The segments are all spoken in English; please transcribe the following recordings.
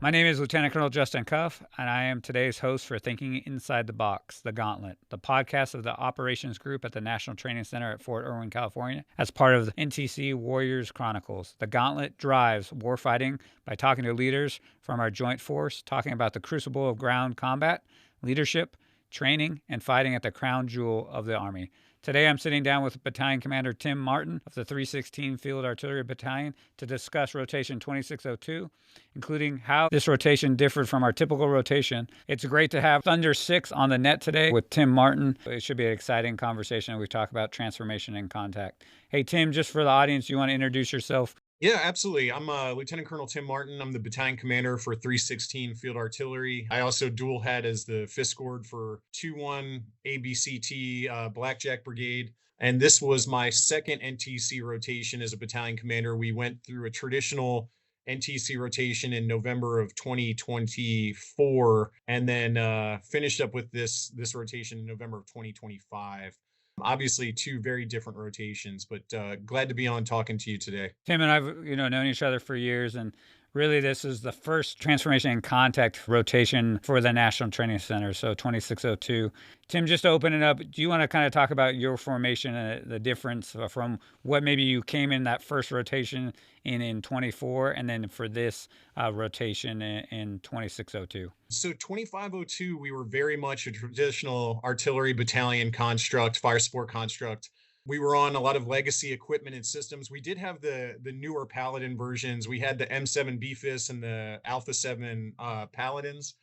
My name is Lieutenant Colonel Justin Cuff, and I am today's host for Thinking Inside the Box, the Gauntlet, the podcast of the operations group at the National Training Center at Fort Irwin, California, as part of the NTC Warrior Chronicles. The Gauntlet drives warfighting by talking to leaders from our joint force, talking about the crucible of ground combat, leadership, training, and fighting at the crown jewel of the Army. Today, I'm sitting down with Battalion Commander Tim Martin of the 316 Field Artillery Battalion to discuss Rotation 2602, including how this rotation differed from our typical rotation. It's great to have Thunder 6 on the net today with Tim Martin. It should be an exciting conversation. We talk about transformation and contact. Hey, Tim, just for the audience, you want to introduce yourself? Yeah, absolutely. I'm Lieutenant Colonel Tim Martin. I'm the battalion commander for 316 Field Artillery. I also dual head as the Fiscord for 21 ABCT Blackjack Brigade. And this was my second NTC rotation as a battalion commander. We went through a traditional NTC rotation in November of 2024, and then finished up with this rotation in November of 2025. Obviously, two very different rotations, but glad to be on talking to you today. Tim and I've known each other for years, and really this is the first transformation and contact rotation for the National Training Center, so 2602. Tim, just to open it up, do you want to kind of talk about your formation and the difference from what maybe you came in that first rotation in 24 and then for this rotation in 2602? So 2502, we were very much a traditional artillery battalion construct, fire support construct. We were on a lot of legacy equipment and systems. We did have the newer Paladin versions. We had the M7 BFIS and the Alpha 7 Paladins.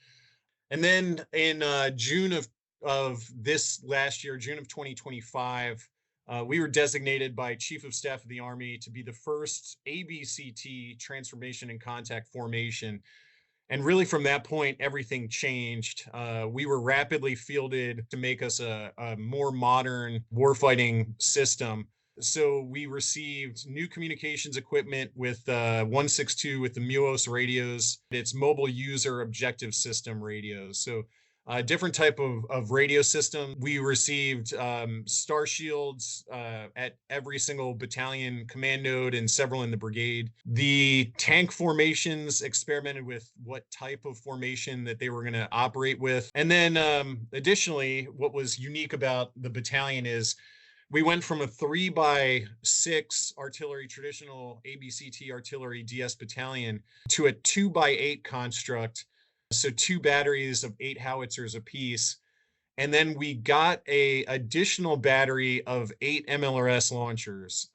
And then in June of this last year, June of 2025, we were designated by Chief of Staff of the Army to be the first ABCT transformation and contact formation. And really from that point, everything changed. We were rapidly fielded to make us a more modern warfighting system. So we received new communications equipment with 162 with the MUOS radios. It's mobile user objective system radios. So a different type of radio system. We received star shields at every single battalion command node and several in the brigade. The tank formations experimented with what type of formation that they were going to operate with. And then additionally, what was unique about the battalion is we went from a 3x6 artillery, traditional ABCT artillery DS battalion to a 2x8 construct. So 2 batteries of 8 howitzers apiece. And then we got a additional battery of 8 MLRS launchers.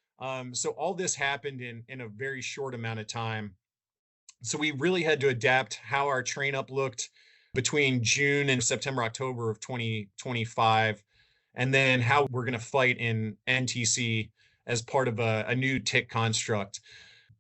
So all this happened in a very short amount of time. So we really had to adapt how our train up looked between June and September, October of 2025, and then how we're going to fight in NTC as part of a new TIC construct.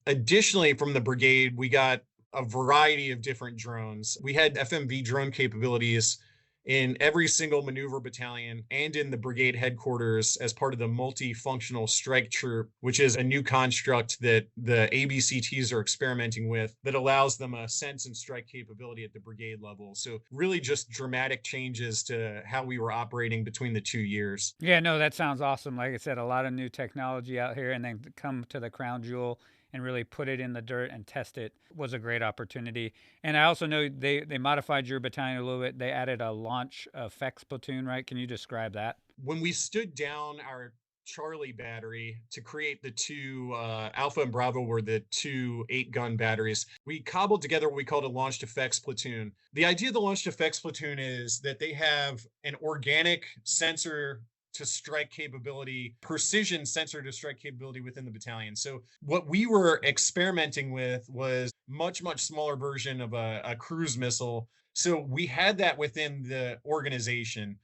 Additionally, from the brigade, we got a variety of different drones. We had FMV drone capabilities in every single maneuver battalion and in the brigade headquarters as part of the multifunctional strike troop, which is a new construct that the ABCTs are experimenting with that allows them a sense and strike capability at the brigade level. So really just dramatic changes to how we were operating between the 2 years. Yeah, no, that sounds awesome. Like I said, a lot of new technology out here, and then come to the crown jewel and really put it in the dirt and test it was a great opportunity. And I also know they modified your battalion a little bit. They added a launch effects platoon, right? Can you describe that? When we stood down our Charlie battery to create the two Alpha and Bravo were the 2 8-gun batteries, we cobbled together what we called a launched effects platoon. The idea of the launched effects platoon is that they have an organic sensor to strike capability, precision sensor to strike capability within the battalion. So what we were experimenting with was much smaller version of a cruise missile. So we had that within the organization.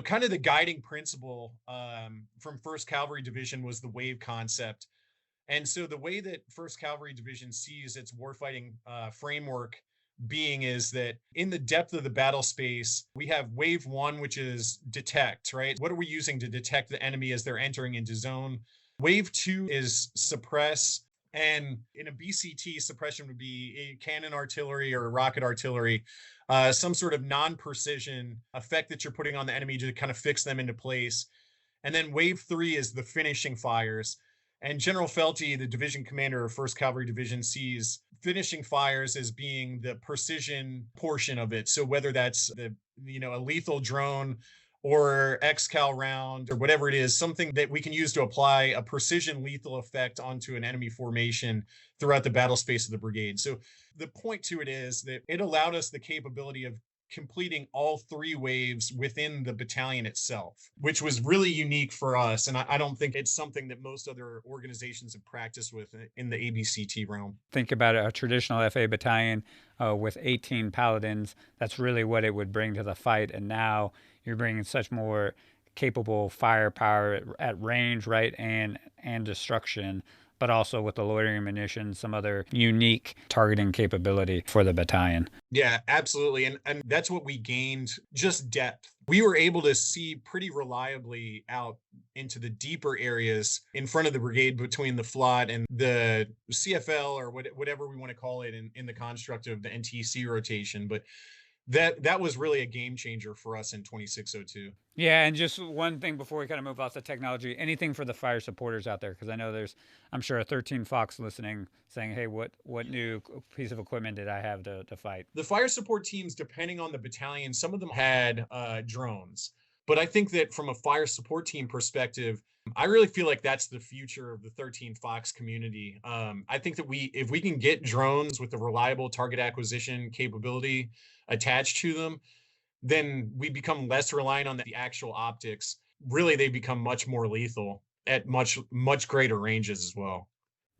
Kind of the guiding principle from 1st Cavalry Division was the wave concept. And so the way that 1st Cavalry Division sees its warfighting framework being is that in the depth of the battle space, we have wave 1, which is detect, right? What are we using to detect the enemy as they're entering into zone? Wave 2 is suppress. And in a BCT, suppression would be a cannon artillery or rocket artillery, some sort of non-precision effect that you're putting on the enemy to kind of fix them into place. And then wave 3 is the finishing fires. And General Felty, the division commander of 1st Cavalry Division, sees finishing fires as being the precision portion of it. So whether that's a lethal drone or XCal round or whatever it is, something that we can use to apply a precision lethal effect onto an enemy formation throughout the battle space of the brigade. So the point to it is that it allowed us the capability of completing all three waves within the battalion itself, which was really unique for us. And I don't think it's something that most other organizations have practiced with in the ABCT realm. Think about a traditional FA battalion with 18 paladins. That's really what it would bring to the fight. And now you're bringing such more capable firepower at range, right, and destruction, but also with the loitering munitions, some other unique targeting capability for the battalion. Yeah, absolutely. And that's what we gained, just depth. We were able to see pretty reliably out into the deeper areas in front of the brigade between the FLOT and the CFL, or whatever we want to call it in the construct of the NTC rotation. But that was really a game changer for us in 2602. Yeah, and just one thing before we kind of move off the technology, anything for the fire supporters out there, because I know I'm sure a 13 Fox listening saying, hey, what new piece of equipment did I have to fight? The fire support teams, depending on the battalion, some of them had drones. But I think that from a fire support team perspective, I really feel like that's the future of the 13 Fox community. I think that if we can get drones with a reliable target acquisition capability attached to them, then we become less reliant on the actual optics. Really, they become much more lethal at much, much greater ranges as well.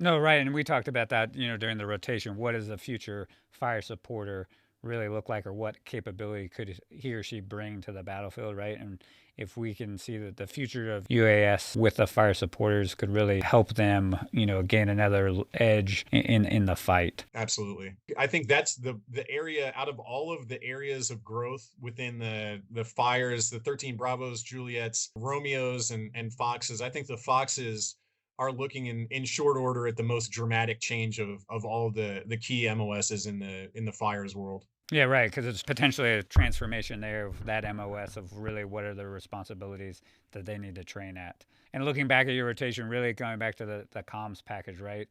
No, right. And we talked about that, during the rotation. What does a future fire supporter really look like, or what capability could he or she bring to the battlefield, right? And if we can see that the future of UAS with the fire supporters could really help them, gain another edge in the fight. Absolutely. I think that's the area out of all of the areas of growth within the fires, the 13 Bravos, Juliets, Romeos, and Foxes. I think the Foxes are looking in short order at the most dramatic change of all the key MOSs in the fires world. Yeah, right, because it's potentially a transformation there of that MOS of really what are the responsibilities that they need to train at. And looking back at your rotation, really going back to the comms package, right?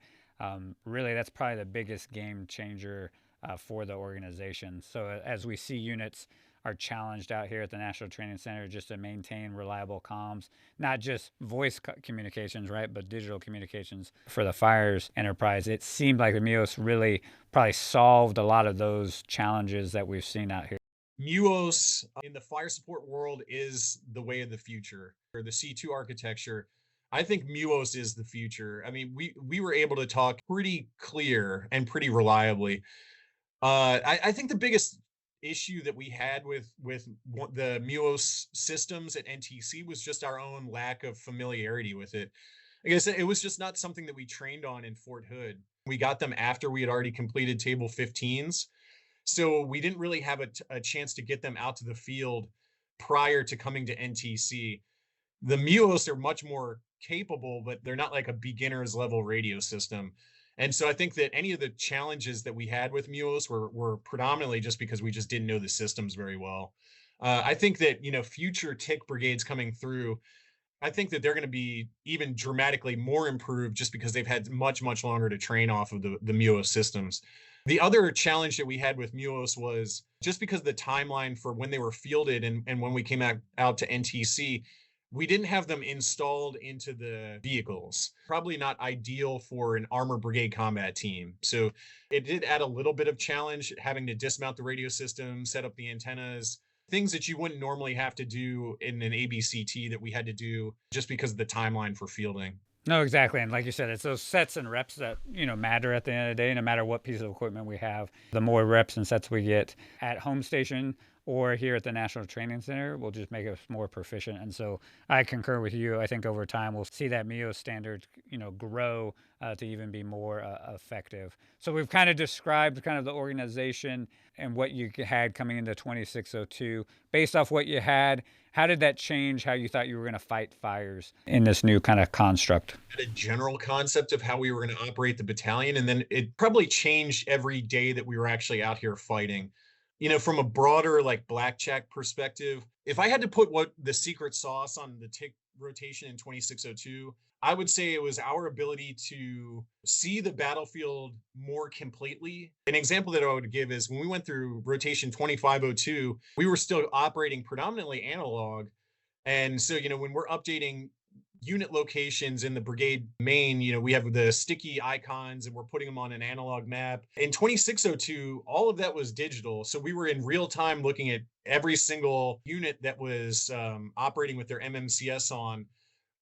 Really, that's probably the biggest game changer for the organization. So as we see units are challenged out here at the National Training Center just to maintain reliable comms, not just voice communications, right, but digital communications for the fires enterprise. It seemed like the MUOS really probably solved a lot of those challenges that we've seen out here. MUOS in the fire support world is the way of the future, or the C2 architecture. I think MUOS is the future. I mean, we were able to talk pretty clear and pretty reliably. I think the biggest issue that we had with the MUOS systems at NTC was just our own lack of familiarity with it. Like I said, it was just not something that we trained on in Fort Hood. We got them after we had already completed Table 15s. So we didn't really have a chance to get them out to the field prior to coming to NTC. The MUOS are much more capable, but they're not like a beginner's level radio system. And so I think that any of the challenges that we had with MUOS were predominantly just because we just didn't know the systems very well. I think that, future TIC brigades coming through, I think that they're going to be even dramatically more improved just because they've had much, much longer to train off of the MUOS systems. The other challenge that we had with MUOS was just because of the timeline for when they were fielded and when we came out to NTC, we didn't have them installed into the vehicles. Probably not ideal for an armor brigade combat team. So it did add a little bit of challenge having to dismount the radio system, set up the antennas, things that you wouldn't normally have to do in an ABCT that we had to do just because of the timeline for fielding. No, exactly. And like you said, it's those sets and reps that, matter at the end of the day, no matter what piece of equipment we have. The more reps and sets we get at home station or here at the National Training Center will just make us more proficient. And so I concur with you. I think over time we'll see that MUOS standard, grow to even be more effective. So we've kind of described kind of the organization and what you had coming into 2602. Based off what you had, how did that change how you thought you were going to fight fires in this new kind of construct? A general concept of how we were going to operate the battalion, and then it probably changed every day that we were actually out here fighting. From a broader like blackjack perspective, if I had to put what the secret sauce on the TIC rotation in 2602, I would say it was our ability to see the battlefield more completely. An example that I would give is when we went through rotation 2502, we were still operating predominantly analog. And so, when we're updating unit locations in the brigade main, we have the sticky icons and we're putting them on an analog map. In 2602, all of that was digital. So we were in real time looking at every single unit that was operating with their MMCS on,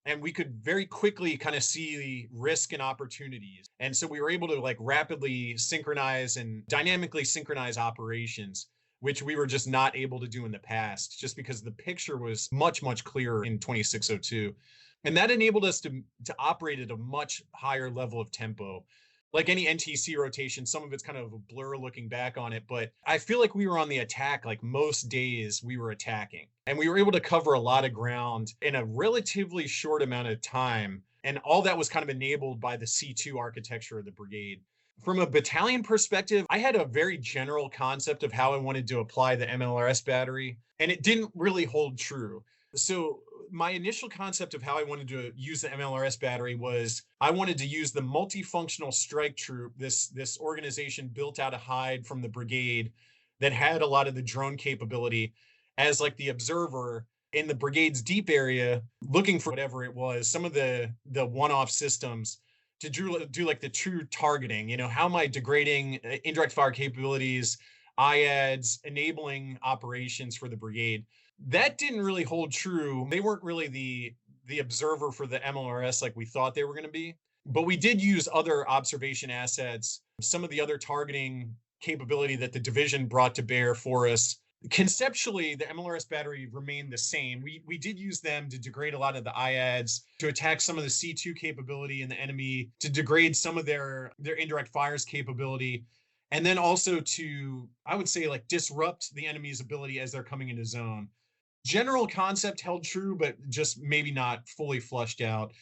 and we could very quickly kind of see the risk and opportunities. And so we were able to like rapidly synchronize and dynamically synchronize operations, which we were just not able to do in the past, just because the picture was much, much clearer in 2602. And that enabled us to operate at a much higher level of tempo. Like any NTC rotation, some of it's kind of a blur looking back on it, but I feel like we were on the attack. Like most days we were attacking, and we were able to cover a lot of ground in a relatively short amount of time. And all that was kind of enabled by the C2 architecture of the brigade. From a battalion perspective, I had a very general concept of how I wanted to apply the MLRS battery, and it didn't really hold true. So my initial concept of how I wanted to use the MLRS battery was I wanted to use the multifunctional strike troop, this organization built out of Hyde from the brigade that had a lot of the drone capability, as like the observer in the brigade's deep area, looking for whatever it was, some of the one-off systems to do like the true targeting. How am I degrading indirect fire capabilities, IADs, enabling operations for the brigade? That didn't really hold true. They weren't really the observer for the MLRS like we thought they were going to be. But we did use other observation assets, some of the other targeting capability that the division brought to bear for us. Conceptually, the MLRS battery remained the same. We did use them to degrade a lot of the IADs, to attack some of the C2 capability in the enemy, to degrade some of their indirect fires capability, and then also to, I would say, like disrupt the enemy's ability as they're coming into zone. General concept held true, but just maybe not fully flushed out.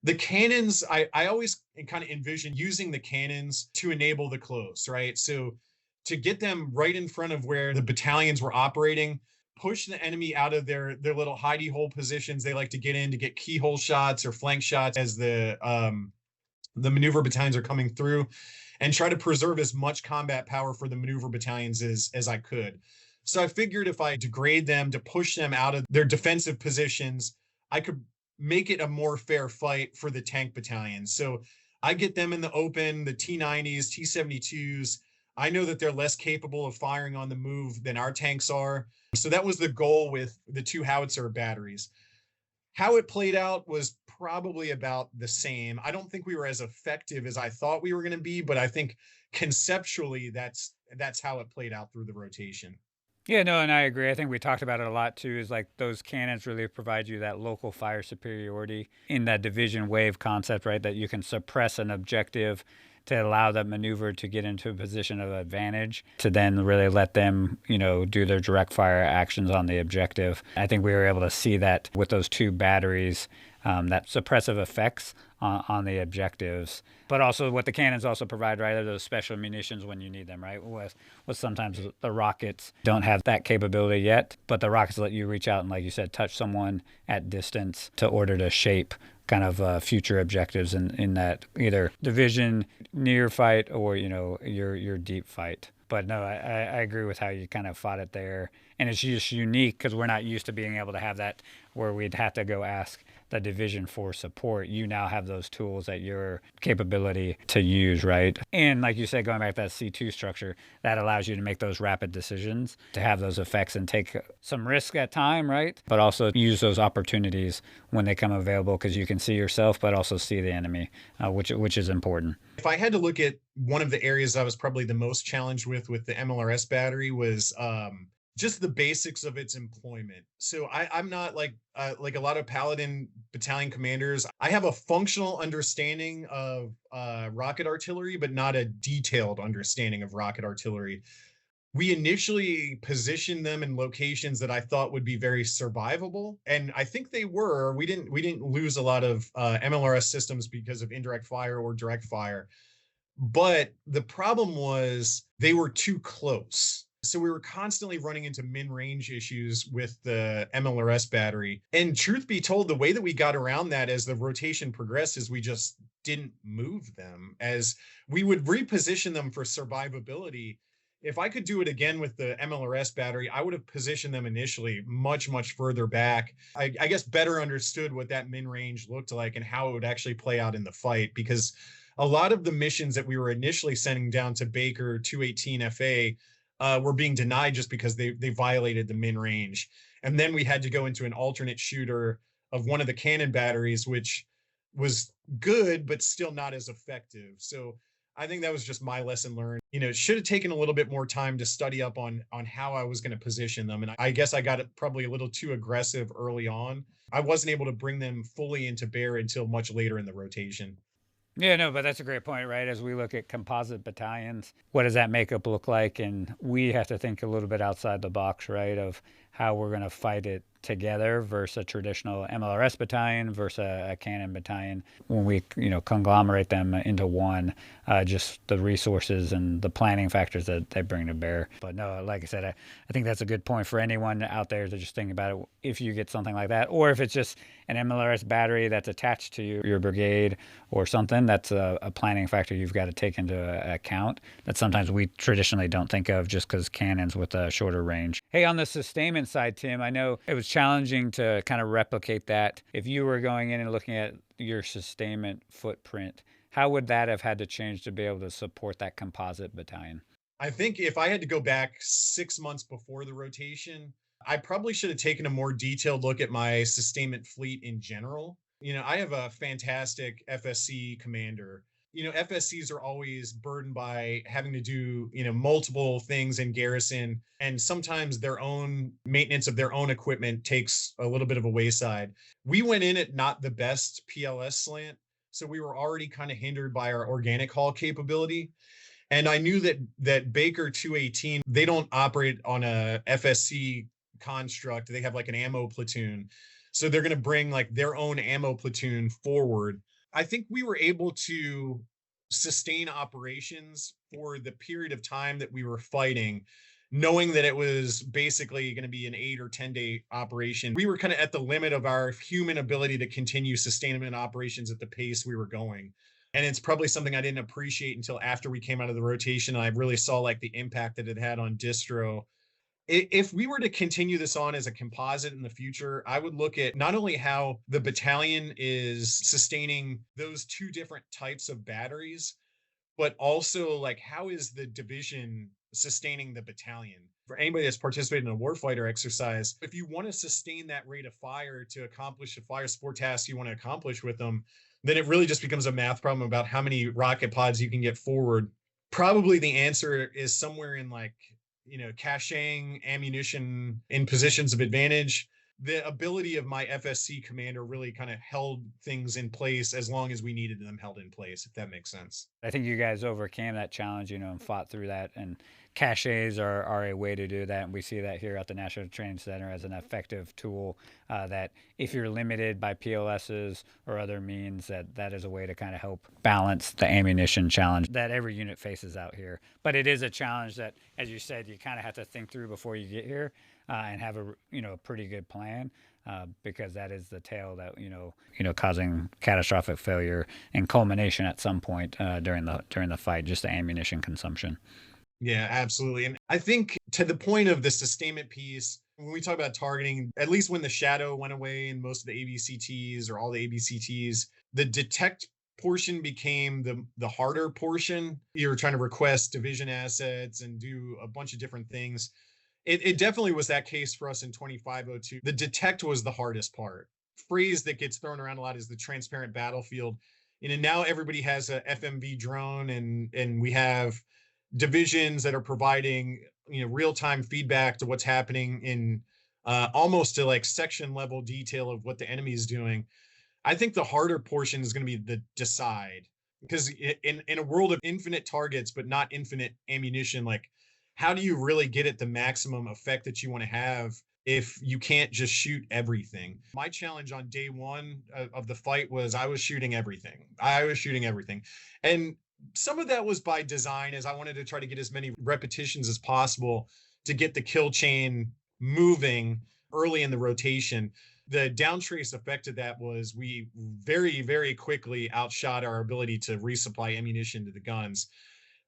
The cannons, I always kind of envision using the cannons to enable the close, right? So to get them right in front of where the battalions were operating, push the enemy out of their little hidey hole positions they like to get in to get keyhole shots or flank shots as the maneuver battalions are coming through, and try to preserve as much combat power for the maneuver battalions as I could. So I figured if I degrade them to push them out of their defensive positions, I could make it a more fair fight for the tank battalions. So I get them in the open, the T-90s, T-72s. I know that they're less capable of firing on the move than our tanks are. So that was the goal with the two howitzer batteries. How it played out was probably about the same. I don't think we were as effective as I thought we were going to be, but I think conceptually that's how it played out through the rotation. Yeah, no, and I agree. I think we talked about it a lot too, is like those cannons really provide you that local fire superiority in that division wave concept, right? That you can suppress an objective to allow that maneuver to get into a position of advantage, to then really let them, do their direct fire actions on the objective. I think we were able to see that with those two batteries, that suppressive effects on the objectives, but also what the cannons also provide, right, are those special munitions when you need them, right? With sometimes the rockets don't have that capability yet, but the rockets let you reach out and, like you said, touch someone at distance to order to shape kind of future objectives in that either division near fight or, your deep fight. But no, I agree with how you kind of fought it there. And it's just unique because we're not used to being able to have that where we'd have to go ask the division for support. You now have those tools at your capability to use, right? And like you said, going back to that C2 structure, that allows you to make those rapid decisions, to have those effects and take some risk at time, right? But also use those opportunities when they come available, because you can see yourself, but also see the enemy, which is important. If I had to look at one of the areas I was probably the most challenged with the MLRS battery was just the basics of its employment. So I'm not like a lot of Paladin battalion commanders. I have a functional understanding of rocket artillery, but not a detailed understanding of rocket artillery. We initially positioned them in locations that I thought would be very survivable, and I think they were. We didn't lose a lot of MLRS systems because of indirect fire or direct fire, but the problem was they were too close. So we were constantly running into min-range issues with the MLRS battery. And truth be told, the way that we got around that as the rotation progressed is we just didn't move them, as we would reposition them for survivability. If I could do it again with the MLRS battery, I would have positioned them initially much, much further back. I guess better understood what that min-range looked like and how it would actually play out in the fight, because a lot of the missions that we were initially sending down to Baker 218 FA were being denied just because they violated the min range. And then we had to go into an alternate shooter of one of the cannon batteries, which was good, but still not as effective. So I think that was just my lesson learned. It should have taken a little bit more time to study up on how I was going to position them. And I guess I got it probably a little too aggressive early on. I wasn't able to bring them fully into bear until much later in the rotation. Yeah, no, but that's a great point, right? As we look at composite battalions, what does that makeup look like? And we have to think a little bit outside the box, right? Of how we're going to fight it together versus a traditional MLRS battalion versus a cannon battalion. When we, conglomerate them into one, just the resources and the planning factors that they bring to bear. But no, like I said, I think that's a good point for anyone out there to just think about it. If you get something like that, or if it's just an MLRS battery that's attached to your brigade or something, that's a planning factor you've got to take into account that sometimes we traditionally don't think of just because cannons with a shorter range. Hey, on the sustainment side, Tim, I know it was challenging to kind of replicate that. If you were going in and looking at your sustainment footprint, how would that have had to change to be able to support that composite battalion? I think if I had to go back 6 months before the rotation, I probably should have taken a more detailed look at my sustainment fleet in general. I have a fantastic FSC commander. FSCs are always burdened by having to do, multiple things in garrison. And sometimes their own maintenance of their own equipment takes a little bit of a wayside. We went in at not the best PLS slant. So we were already kind of hindered by our organic haul capability. And I knew that Baker 218, they don't operate on a FSC construct. They have like an ammo platoon. So they're going to bring like their own ammo platoon forward. I think we were able to sustain operations for the period of time that we were fighting, knowing that it was basically going to be an 8 or 10-day operation. We were kind of at the limit of our human ability to continue sustainment operations at the pace we were going. And it's probably something I didn't appreciate until after we came out of the rotation. I really saw like the impact that it had on distro. If we were to continue this on as a composite in the future, I would look at not only how the battalion is sustaining those two different types of batteries, but also like how is the division sustaining the battalion? For anybody that's participated in a warfighter exercise, if you want to sustain that rate of fire to accomplish the fire support tasks you want to accomplish with them, then it really just becomes a math problem about how many rocket pods you can get forward. Probably the answer is somewhere in like, caching ammunition in positions of advantage. The ability of my FSC commander really kind of held things in place as long as we needed them held in place, if that makes sense. I think you guys overcame that challenge, and fought through that. And caches are a way to do that. And we see that here at the National Training Center as an effective tool that if you're limited by PLSs or other means, that is a way to kind of help balance the ammunition challenge that every unit faces out here. But it is a challenge that, as you said, you kind of have to think through before you get here and have a pretty good plan. Because that is the tail that causing catastrophic failure and culmination at some point during the fight, just the ammunition consumption. Yeah, absolutely. And I think to the point of the sustainment piece, when we talk about targeting, at least when the shadow went away in most of the ABCTs or all the ABCTs, the detect portion became the harder portion. You're trying to request division assets and do a bunch of different things. It definitely was that case for us in 2502. The detect was the hardest part. Phrase that gets thrown around a lot is the transparent battlefield. Now everybody has a FMV drone and we have divisions that are providing, real-time feedback to what's happening in almost to like section level detail of what the enemy is doing. I think the harder portion is going to be the decide, because in a world of infinite targets, but not infinite ammunition, like how do you really get at the maximum effect that you want to have if you can't just shoot everything? My challenge on day one of the fight was I was shooting everything. And some of that was by design, as I wanted to try to get as many repetitions as possible to get the kill chain moving early in the rotation. The downtrace effect of that was we very, very quickly outshot our ability to resupply ammunition to the guns.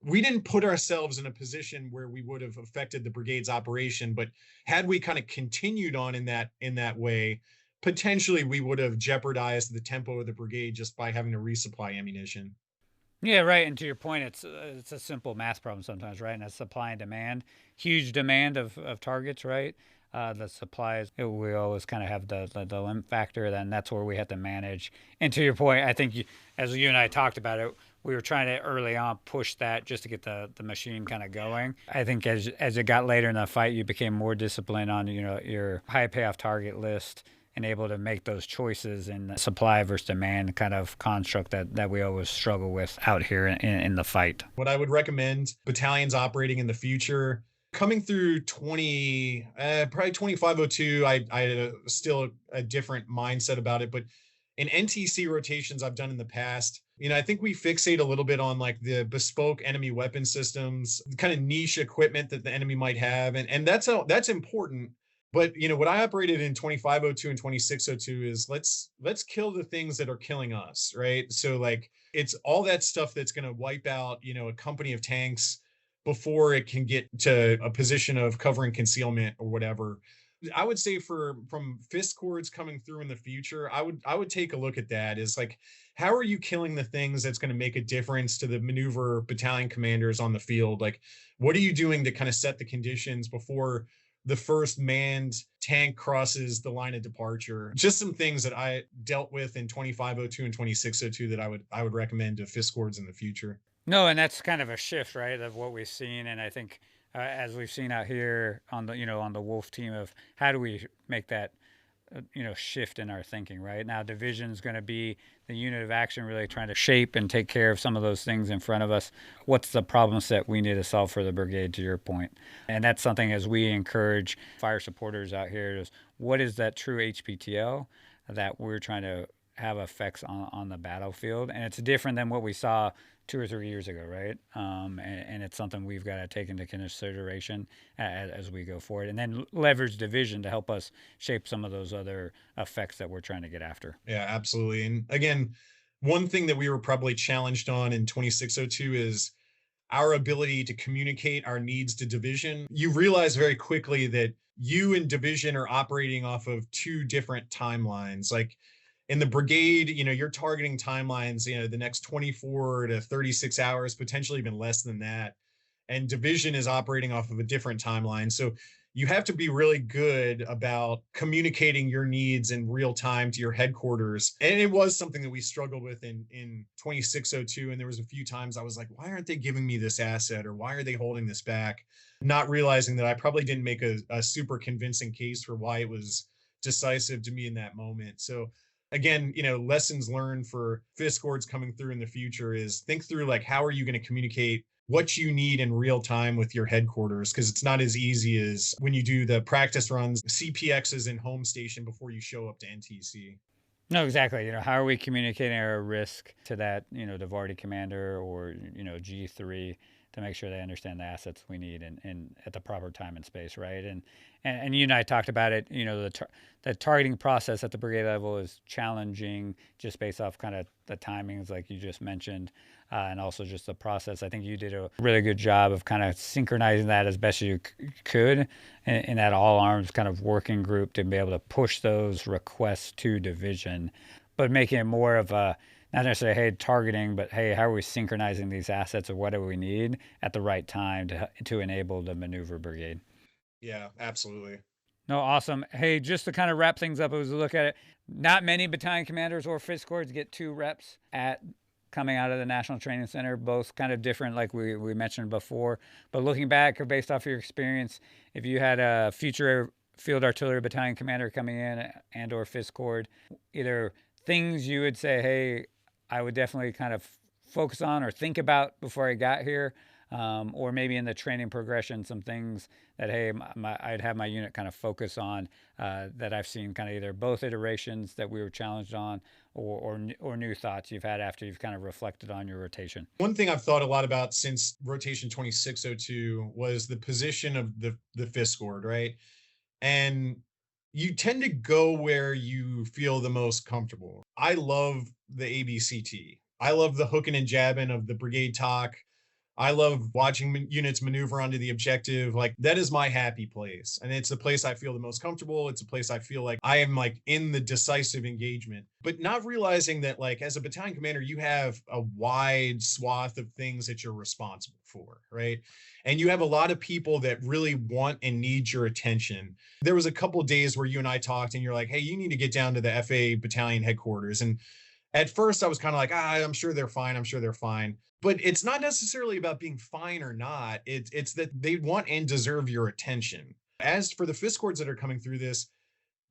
We didn't put ourselves in a position where we would have affected the brigade's operation, but had we kind of continued on in that way, potentially we would have jeopardized the tempo of the brigade just by having to resupply ammunition. Yeah, right. And to your point, it's a simple math problem sometimes, right? And it's supply and demand, huge demand of targets, right? The supplies, we always kind of have the limit factor, then that's where we have to manage. And to your point, I think as you and I talked about it, we were trying to early on push that just to get the machine kind of going. I think as it got later in the fight, you became more disciplined on, your high payoff target list and able to make those choices in the supply versus demand kind of construct that we always struggle with out here in the fight. What I would recommend battalions operating in the future, coming through probably 2502, I had still a different mindset about it, but in NTC rotations I've done in the past, I think we fixate a little bit on like the bespoke enemy weapon systems, kind of niche equipment that the enemy might have. And that's important. But what I operated in 2502 and 2602 is let's kill the things that are killing us, right? So like it's all that stuff that's going to wipe out, a company of tanks before it can get to a position of cover and concealment or whatever. I would say from fist cords coming through in the future, I would take a look at that. Is like, how are you killing the things that's going to make a difference to the maneuver battalion commanders on the field? Like, what are you doing to kind of set the conditions before the first manned tank crosses the line of departure? Just some things that I dealt with in 2502 and 2602 that I would recommend to fist cords in the future. No, and that's kind of a shift, right, of what we've seen. And I think as we've seen out here on the Wolf team, of how do we make that shift in our thinking. Right now, division is going to be the unit of action, really trying to shape and take care of some of those things in front of us. What's the problem set we need to solve for the brigade, to your point? And that's something as we encourage fire supporters out here is, what is that true HPTL that we're trying to have effects on the battlefield? And it's different than what we saw 2 or 3 years ago, right? And it's something we've got to take into consideration as we go forward, and then leverage division to help us shape some of those other effects that we're trying to get after. Yeah, absolutely. And again, one thing that we were probably challenged on in 2602 is our ability to communicate our needs to division. You realize very quickly that you and division are operating off of two different timelines. Like, in the brigade, you're targeting timelines, the next 24 to 36 hours, potentially even less than that. And division is operating off of a different timeline. So you have to be really good about communicating your needs in real time to your headquarters. And it was something that we struggled with in 2602. And there was a few times I was like, why aren't they giving me this asset? Or why are they holding this back? Not realizing that I probably didn't make a super convincing case for why it was decisive to me in that moment. So again, lessons learned for fist cords coming through in the future is think through, like, how are you going to communicate what you need in real time with your headquarters? Because it's not as easy as when you do the practice runs, CPXs in home station before you show up to NTC. No, exactly. How are we communicating our risk to that, the Vardy commander or, G3 to make sure they understand the assets we need and at the proper time and space, right? And you and I talked about it, the targeting process at the brigade level is challenging just based off kind of the timings like you just mentioned, and also just the process. I think you did a really good job of kind of synchronizing that as best you could in that all arms kind of working group to be able to push those requests to division, but making it more of a, not necessarily, hey, targeting, but hey, how are we synchronizing these assets or what do we need at the right time to enable the maneuver brigade? Yeah, absolutely. No, awesome. Hey, just to kind of wrap things up as we look at it, not many battalion commanders or fist corps get 2 reps at coming out of the National Training Center, both kind of different like we mentioned before. But looking back or based off your experience, if you had a future Field Artillery Battalion commander coming in and or fist corps, either things you would say, hey, I would definitely kind of focus on or think about before I got here, or maybe in the training progression, some things that, hey, I'd have my unit kind of focus on that I've seen kind of either both iterations that we were challenged on or new thoughts you've had after you've kind of reflected on your rotation? One thing I've thought a lot about since rotation 2602 was the position of the Fiscord, right? And you tend to go where you feel the most comfortable. I love the ABCT. I love the hooking and jabbing of the brigade talk. I love watching units maneuver onto the objective. Like, that is my happy place. And it's a place I feel the most comfortable. It's a place I feel like I am like in the decisive engagement, but not realizing that, like, as a battalion commander, you have a wide swath of things that you're responsible for, right? And you have a lot of people that really want and need your attention. There was a couple of days where you and I talked and you're like, hey, you need to get down to the FA battalion headquarters. And at first I was kind of like, I'm sure they're fine. I'm sure they're fine. But it's not necessarily about being fine or not. It's that they want and deserve your attention. As for the Fiscords that are coming through this,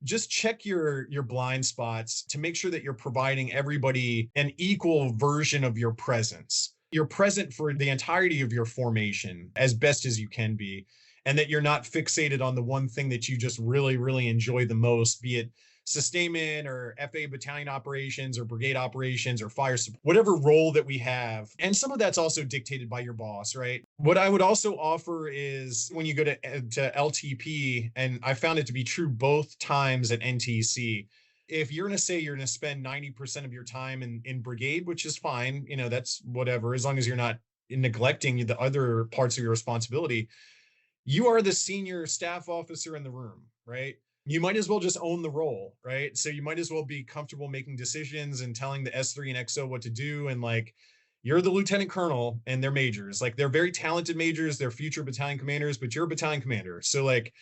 just check your blind spots to make sure that you're providing everybody an equal version of your presence. You're present for the entirety of your formation as best as you can be, and that you're not fixated on the one thing that you just really, really enjoy the most, be it sustainment or FA battalion operations or brigade operations or fire support, whatever role that we have. And some of that's also dictated by your boss, right? What I would also offer is when you go to LTP, and I found it to be true both times at NTC, if you're going to say you're going to spend 90% of your time in brigade, which is fine, that's whatever, as long as you're not neglecting the other parts of your responsibility, you are the senior staff officer in the room, right? You might as well just own the role, right? So you might as well be comfortable making decisions and telling the S3 and XO what to do. And like, you're the lieutenant colonel and they're majors. Like, they're very talented majors, they're future battalion commanders, but you're a battalion commander. So like,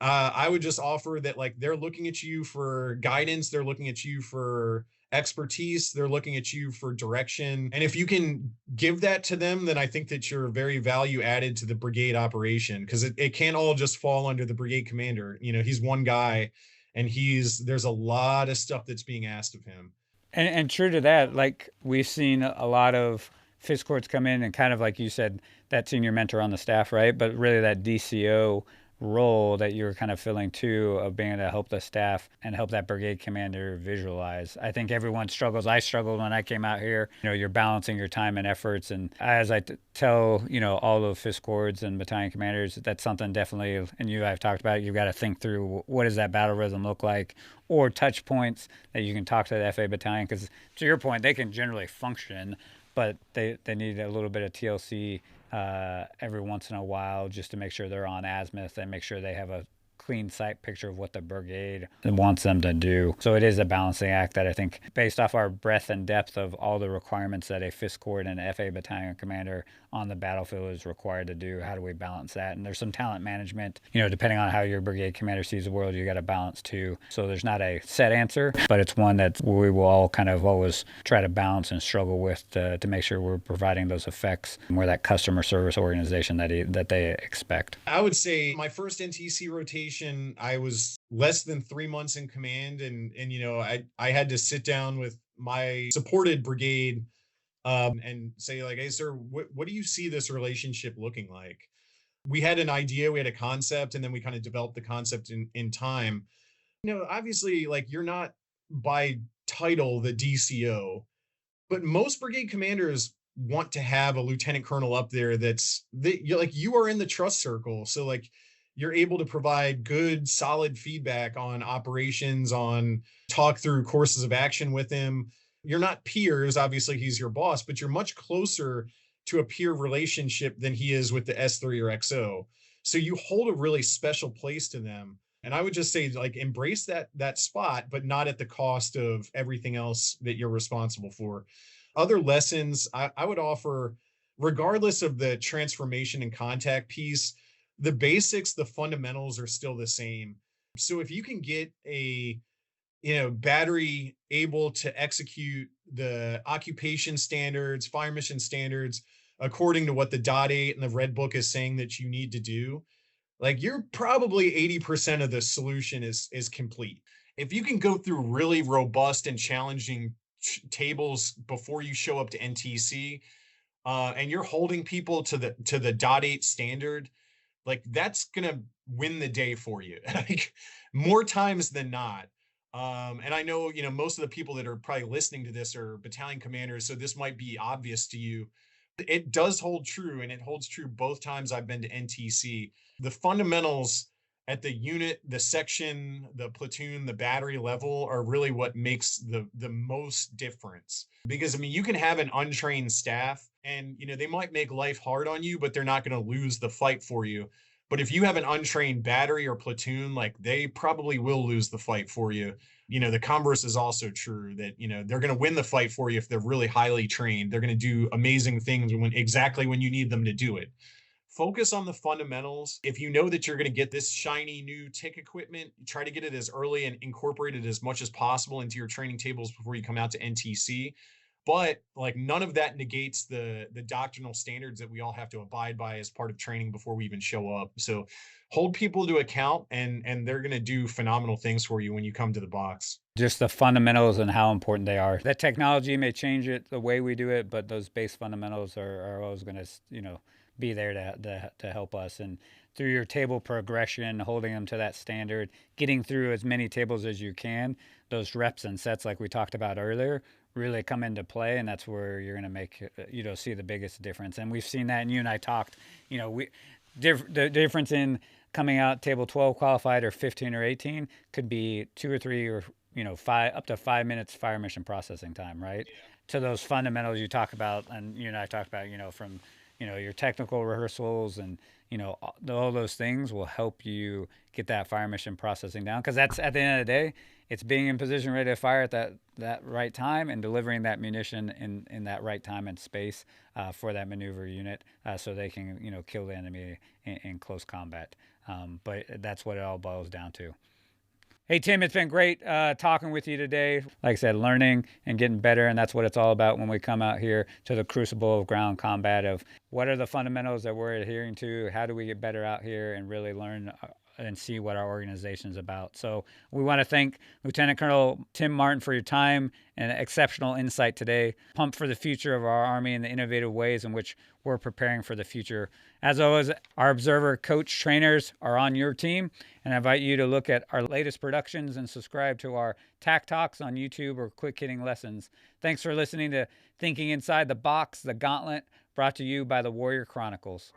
I would just offer that, like, they're looking at you for guidance, they're looking at you for expertise, they're looking at you for direction. And if you can give that to them, then I think that you're very value added to the brigade operation, because it can't all just fall under the brigade commander. He's one guy, and there's a lot of stuff that's being asked of him. And true to that, like, we've seen a lot of Fiscords come in and kind of, like you said, that senior mentor on the staff, right? But really that DCO role that you're kind of filling too, of being able to help the staff and help that brigade commander visualize. I think everyone struggles. I struggled when I came out here. You're balancing your time and efforts. And as I tell, all the Fiscords and battalion commanders, that's something definitely, and I've talked about, you've got to think through, what does that battle rhythm look like, or touch points that you can talk to the FA battalion, because to your point, they can generally function, but they need a little bit of TLC every once in a while, just to make sure they're on azimuth and make sure they have a clean sight picture of what the brigade wants them to do. So it is a balancing act that I think, based off our breadth and depth of all the requirements that a Fiscord and FA battalion commander on the battlefield is required to do, how do we balance that? And there's some talent management, depending on how your brigade commander sees the world, you got to balance too. So there's not a set answer, but it's one that we will all kind of always try to balance and struggle with to make sure we're providing those effects, and we're that customer service organization that they expect. I would say my first NTC rotation, I was less than 3 months in command, and I had to sit down with my supported brigade and say, like, hey, sir, what do you see this relationship looking like? We had an idea, we had a concept, and then we kind of developed the concept in time. Obviously, like, you're not by title the DCO, but most brigade commanders want to have a lieutenant colonel up there you are in the trust circle. So like, you're able to provide good, solid feedback on operations, on talk through courses of action with him. You're not peers, obviously he's your boss, but you're much closer to a peer relationship than he is with the S3 or XO. So you hold a really special place to them. And I would just say, like, embrace that spot, but not at the cost of everything else that you're responsible for. Other lessons I would offer, regardless of the transformation and contact piece, the basics, the fundamentals are still the same. So if you can get a battery able to execute the occupation standards, fire mission standards, according to what the .8 and the Red Book is saying that you need to do, like, you're probably 80% of the solution is complete. If you can go through really robust and challenging tables before you show up to NTC, and you're holding people to the .8 standard, like, that's gonna win the day for you, like, more times than not. And I know, most of the people that are probably listening to this are battalion commanders, so this might be obvious to you. It does hold true, and it holds true both times I've been to NTC. The fundamentals at the unit, the section, the platoon, the battery level are really what makes the most difference. Because I mean, you can have an untrained staff and they might make life hard on you, but they're not going to lose the fight for you. But if you have an untrained battery or platoon, like they probably will lose the fight for you. The converse is also true that, they're going to win the fight for you if they're really highly trained. They're going to do amazing things exactly when you need them to do it. Focus on the fundamentals. If you know that you're going to get this shiny new TIC equipment, try to get it as early and incorporate it as much as possible into your training tables before you come out to NTC. But like none of that negates the doctrinal standards that we all have to abide by as part of training before we even show up. So hold people to account, and they're going to do phenomenal things for you when you come to the box. Just the fundamentals and how important they are. That technology may change it, the way we do it, but those base fundamentals are always going to, be there to help us. And through your table progression, holding them to that standard, getting through as many tables as you can, those reps and sets like we talked about earlier really come into play, and that's where you're going to make see the biggest difference. And we've seen that, and you and I talked, the difference in coming out table 12 qualified or 15 or 18 could be 2 or 3 or 5 up to 5 minutes fire mission processing time, right? Yeah. To those fundamentals you talk about, and you and I talked about, from your technical rehearsals and all those things will help you get that fire mission processing down, because that's, at the end of the day, it's being in position ready to fire at that right time and delivering that munition in that right time and space for that maneuver unit, so they can kill the enemy in close combat. But that's what it all boils down to. Hey, Tim, it's been great talking with you today. Like I said, learning and getting better, and that's what it's all about when we come out here to the crucible of ground combat, of what are the fundamentals that we're adhering to, how do we get better out here and really learn and see what our organization is about. So we want to thank Lieutenant Colonel Tim Martin for your time and exceptional insight today. Pumped for the future of our Army and the innovative ways in which we're preparing for the future. As always, our observer coach trainers are on your team, and I invite you to look at our latest productions and subscribe to our TAC Talks on YouTube or Quick Hitting Lessons. Thanks for listening to Thinking Inside the Box, the Gauntlet, brought to you by the Warrior Chronicles.